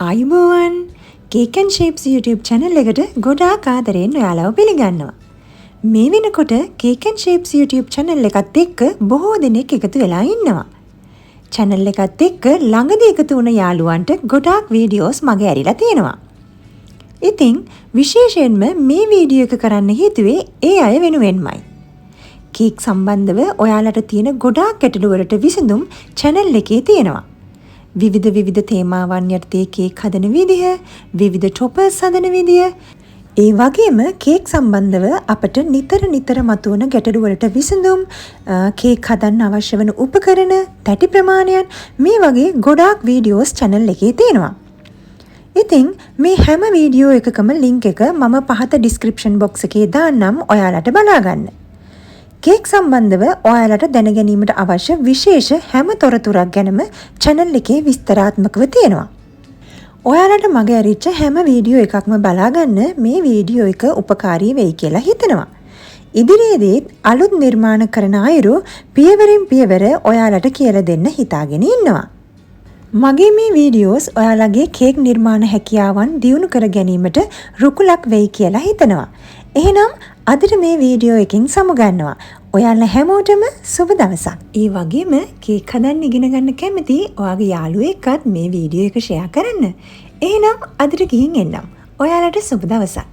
ආයුබෝවන් Cakenshapes YouTube channel එකට ගොඩාක් ආදරෙන් ඔයාලව පිළිගන්නවා. මේ වෙනකොට Cakenshapes YouTube channel එකත් එක්ක බොහෝ දෙනෙක් එකතු වෙලා ඉන්නවා. channel එකත් එක්ක ළඟදී එකතු වුණ යාළුවන්ට ගොඩාක් වීඩියෝස් මගේ ඇරිලා තියෙනවා. ඉතින් විශේෂයෙන්ම මේ වීඩියෝ එක කරන්න හේතුවේ ඒ අය වෙනුවෙන්මයි. කේක් සම්බන්ධව ඔයාලට තියෙන ගොඩාක් ගැටලු වලට විසඳුම් channel එකේ තියෙනවා. විවිධ තේමාවන් යටතේ කේක් හදන විදිහ, විවිධ ටොපර්ස් හදන විදිහ, ඒ වගේම කේක් සම්බන්ධව අපට නිතර මතුවන ගැටලු වලට විසඳුම්, කේක් හදන්න අවශ්‍ය වන උපකරණ, තැටි ප්‍රමාණයන් මේ වගේ ගොඩාක් වීඩියෝස් channel එකේ තියෙනවා. ඉතින් මේ හැම වීඩියෝ එකකම link එක මම පහත description box එකේ දාන්නම් ඔයාලට බලා ගන්න. කේක් සම්බන්ධව ඔයාලට දැනගැනීමට අවශ්‍ය විශේෂ හැම තොරතුරක් ගැනම channel එකේ විස්තරාත්මකව තියෙනවා. ඔයාලට මගේ ඇරිච්ච හැම වීඩියෝ එකක්ම බලා ගන්න මේ වීඩියෝ එක උපකාරී වෙයි කියලා හිතනවා. ඉදිරියේදීත් අලුත් නිර්මාණ කරන අයුරු පියවරින් පියවර ඔයාලට කියලා දෙන්න හිතාගෙන ඉන්නවා. මගේ මේ වීඩියෝස් ඔයාලගේ කේක් නිර්මාණ හැකියාවන් දියුණු කර ගැනීමට රුකුලක් වෙයි කියලා හිතනවා. එහෙනම් අදට මේ වීඩියෝ එකකින් සමුගන්නවා. ඔයාලා හැමෝටම සුබ දවසක්. ඒ වගේම කේක් හදන්න ඉගෙන ගන්න කැමති ඔයාගේ යාළුවෙක්වත් මේ වීඩියෝ එක ෂෙයා කරන්න. එහෙනම් අදට ගිහින් එන්නම්. ඔයාලට සුබ දවසක්.